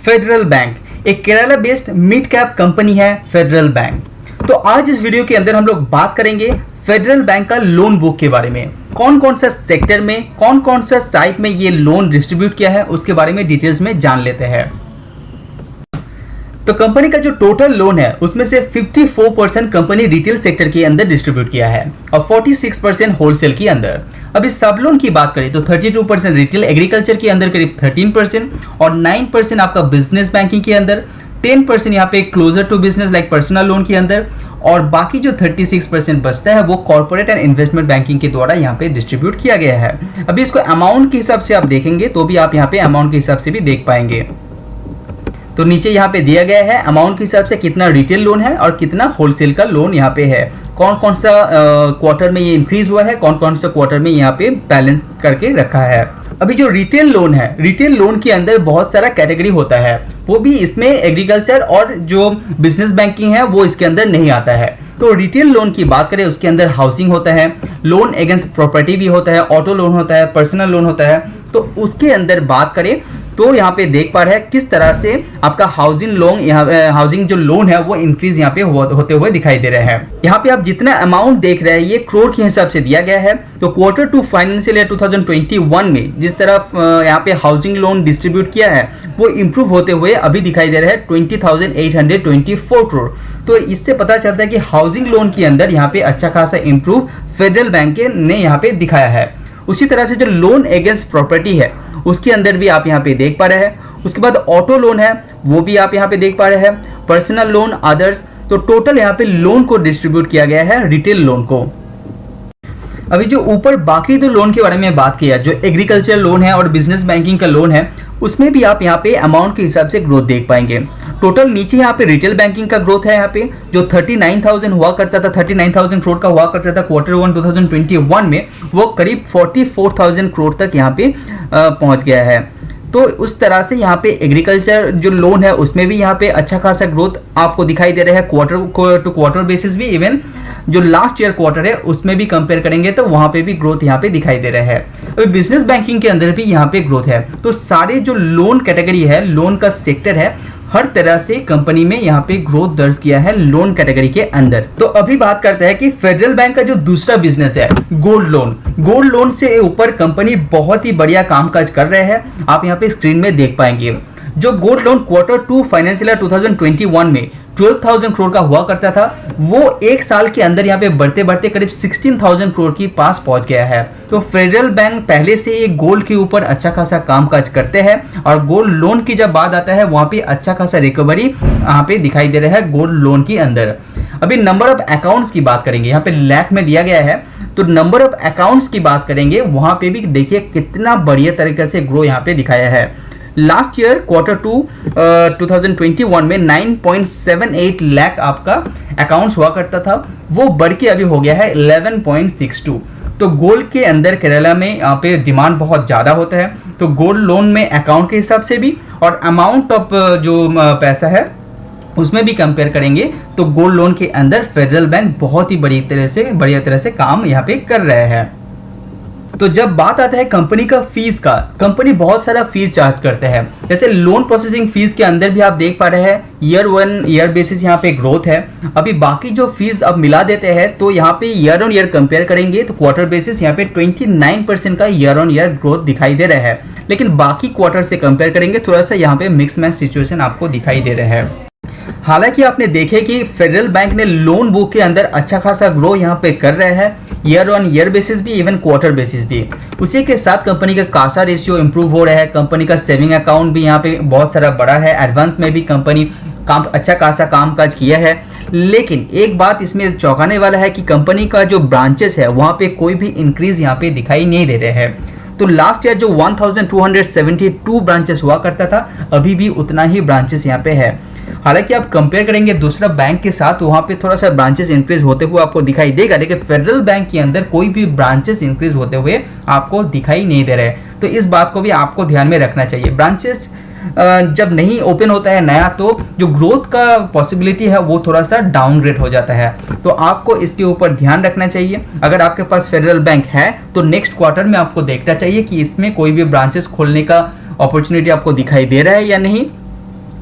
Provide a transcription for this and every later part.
Federal bank एक Kerala based mid cap company है federal bank. तो आज इस वीडियो के अंदर हम लोग बात करेंगे फेडरल बैंक का लोन बुक के बारे में। कौन कौन सा सेक्टर में, कौन कौन सा साइट में ये लोन डिस्ट्रीब्यूट किया है उसके बारे में डिटेल्स में जान लेते हैं। तो कंपनी का जो टोटल लोन है उसमें से 54% कंपनी रिटेल सेक्टर के अंदर डिस्ट्रीब्यूट किया है और 46% होलसेल के अंदर। अब इस सब लोन की बात करें तो 32% रिटेल एग्रीकल्चर के अंदर, करीब 13% और 9% आपका बिजनेस बैंकिंग के अंदर, 10% यहाँ पे closer to business like personal loan के अंदर, और बाकी जो 36% बचता है वो कॉर्पोरेट एंड इन्वेस्टमेंट बैंकिंग के द्वारा यहाँ पे डिस्ट्रीब्यूट किया गया है। अभी इसको अमाउंट के हिसाब से आप देखेंगे तो भी आप यहाँ पे अमाउंट के हिसाब से भी देख पाएंगे। तो नीचे यहाँ पे दिया गया है अमाउंट के हिसाब से कितना रिटेल लोन है और कितना होलसेल का लोन यहाँ पे है, कौन कौन सा क्वार्टर में ये इंक्रीज हुआ है, कौन कौन सा क्वार्टर में यहाँ पे बैलेंस करके रखा है। अभी जो रिटेल लोन है, रिटेल लोन के अंदर बहुत सारा कैटेगरी होता है, वो भी इसमें एग्रीकल्चर और जो बिजनेस बैंकिंग है वो इसके अंदर नहीं आता है। तो रिटेल लोन की बात करें उसके अंदर हाउसिंग होता है, लोन अगेंस्ट प्रॉपर्टी भी होता है, ऑटो लोन होता है, पर्सनल लोन होता है। तो उसके अंदर बात करें तो यहाँ पे देख पा रहे हैं किस तरह से आपका हाउसिंग लोन, हाउसिंग जो लोन है वो इंक्रीज यहाँ पे होते हुए दिखाई दे रहे हैं। यहाँ पे आप जितना अमाउंट देख रहे हैं ये करोड़ के हिसाब से दिया गया है। तो क्वार्टर टू फाइनेंशियल ईयर 2021 में जिस तरह यहाँ पे हाउसिंग लोन डिस्ट्रीब्यूट किया है वो इंप्रूव होते हुए अभी दिखाई दे रहा है 20,824 करोड़। तो इससे पता चलता है कि हाउसिंग लोन के अंदर यहाँ पे अच्छा खासा इंप्रूव फेडरल बैंक ने यहाँ पे दिखाया है। उसी तरह से जो लोन अगेंस्ट प्रॉपर्टी है उसके अंदर भी आप यहाँ पे देख पा रहे हैं। उसके बाद ऑटो लोन है वो भी आप यहाँ पे देख पा रहे हैं, पर्सनल लोन, अदर्स। तो टोटल यहाँ पे लोन को डिस्ट्रीब्यूट किया गया है रिटेल लोन को। अभी जो ऊपर बाकी दो लोन के बारे में बात किया, जो एग्रीकल्चर लोन है और बिजनेस बैंकिंग का लोन है, उसमें भी आप यहाँ पे अमाउंट के हिसाब से ग्रोथ देख पाएंगे। टोटल नीचे यहाँ पे रिटेल बैंकिंग का ग्रोथ है, यहाँ पे जो 39,000 हुआ करता था, 39,000 करोड़ का हुआ करता था क्वार्टर 1 2021 में, वो करीब 44,000 करोड़ तक यहाँ पे पहुंच गया है। तो उस तरह से यहाँ पे एग्रीकल्चर जो लोन है उसमें भी यहाँ पे अच्छा खासा ग्रोथ आपको दिखाई दे रहा है, क्वार्टर टू क्वार्टर बेसिस भी। इवन जो लास्ट ईयर क्वार्टर है उसमें भी कंपेयर करेंगे तो वहां पे भी ग्रोथ यहाँ पे दिखाई दे रहा है। अभी बिजनेस बैंकिंग के अंदर भी यहाँ पे ग्रोथ है। तो सारे जो लोन कैटेगरी है, लोन का सेक्टर है, हर तरह से कंपनी में यहाँ पे ग्रोथ दर्ज किया है लोन कैटेगरी के अंदर। तो अभी बात करते हैं कि फेडरल बैंक का जो दूसरा बिजनेस है गोल्ड लोन। गोल्ड लोन से ऊपर कंपनी बहुत ही बढ़िया कामकाज कर रहे हैं, आप यहाँ पे स्क्रीन में देख पाएंगे। जो gold loan quarter 2 financial year 2021 में 12,000 करोड़ का हुआ करता था वो एक साल के अंदर यहाँ पे बढ़ते बढ़ते करीब 16,000 करोड़ के पास पहुंच गया है। तो फेडरल बैंक पहले से ये गोल्ड के ऊपर अच्छा खासा कामकाज करते हैं और गोल्ड लोन की जब बात आता है वहां पे अच्छा खासा रिकवरी यहाँ पे दिखाई दे रहा है गोल्ड लोन के अंदर। अभी नंबर ऑफ अकाउंट्स की बात करेंगे, यहाँ पे लाख में दिया गया है। तो नंबर ऑफ अकाउंट्स की बात करेंगे वहां पे भी देखिए कितना बढ़िया तरीके से ग्रो यहाँ पे दिखाया है। लास्ट ईयर क्वार्टर 2 2021 में 9.78 लाख आपका अकाउंट्स हुआ करता था, वो बढ़ के अभी हो गया है 11.62। तो गोल्ड के अंदर केरला में यहाँ पे डिमांड बहुत ज़्यादा होता है। तो गोल्ड लोन में अकाउंट के हिसाब से भी और अमाउंट ऑफ जो पैसा है उसमें भी कंपेयर करेंगे तो गोल्ड लोन के अंदर फेडरल बैंक बहुत ही बढ़िया तरह से काम यहाँ पे कर रहे हैं। तो जब बात आता है कंपनी का फीस का, कंपनी बहुत सारा फीस चार्ज करते हैं। जैसे लोन प्रोसेसिंग फीस के अंदर भी आप देख पा रहे हैं ईयर 1 ईयर बेसिस यहाँ पे ग्रोथ है। अभी बाकी जो फीस अब मिला देते हैं तो यहाँ पे ईयर ऑन ईयर कंपेयर करेंगे तो क्वार्टर बेसिस यहाँ पे 29% का ईयर ऑन ईयर ग्रोथ दिखाई दे रहा है। लेकिन बाकी क्वार्टर से कंपेयर करेंगे थोड़ा सा यहाँ पे मिक्स मैच सिचुएशन आपको दिखाई दे रहा है। हालांकि आपने देखे कि फेडरल बैंक ने लोन बुक के अंदर अच्छा खासा ग्रो यहाँ पे कर रहे हैं, ईयर ऑन ईयर बेसिस भी, इवन क्वार्टर बेसिस भी। उसी के साथ कंपनी का कासा रेशियो इंप्रूव हो रहा है, कंपनी का सेविंग अकाउंट भी यहाँ पे बहुत सारा बड़ा है, एडवांस में भी कंपनी अच्छा खासा कामकाज किया है। लेकिन एक बात इसमें चौंकाने वाला है कि कंपनी का जो ब्रांचेस है वहाँ पे कोई भी इंक्रीज यहाँ पे दिखाई नहीं दे रहे हैं। तो लास्ट ईयर जो 1272 ब्रांचेस हुआ करता था अभी भी उतना ही ब्रांचेस यहाँ पे है। हालांकि आप कंपेयर करेंगे दूसरा बैंक के साथ तो वहाँ पे थोड़ा सा ब्रांचेस इंक्रीज होते हुए आपको दिखाई देगा, लेकिन फेडरल बैंक के अंदर कोई भी ब्रांचेस इंक्रीज होते हुए आपको दिखाई नहीं दे रहे। तो इस बात को भी आपको ध्यान में रखना चाहिए। ब्रांचेस जब नहीं ओपन होता है नया तो जो ग्रोथ का पॉसिबिलिटी है वो थोड़ा सा डाउनग्रेड हो जाता है। तो आपको इसके ऊपर ध्यान रखना चाहिए। अगर आपके पास फेडरल बैंक है तो नेक्स्ट क्वार्टर में आपको देखना चाहिए कि इसमें कोई भी ब्रांचेस खोलने का अपॉर्चुनिटी आपको दिखाई दे रहा है या नहीं।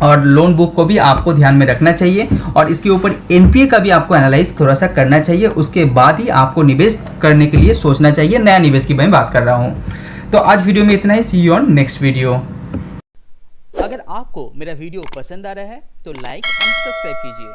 और लोन बुक को भी आपको ध्यान में रखना चाहिए और इसके ऊपर एनपीए का भी आपको एनालाइज थोड़ा सा करना चाहिए। उसके बाद ही आपको निवेश करने के लिए सोचना चाहिए। नया निवेश की मैं बात कर रहा हूँ। तो आज वीडियो में इतना ही। सी यू ऑन नेक्स्ट वीडियो। अगर आपको मेरा वीडियो पसंद आ रहा है तो लाइक एंड सब्सक्राइब कीजिए।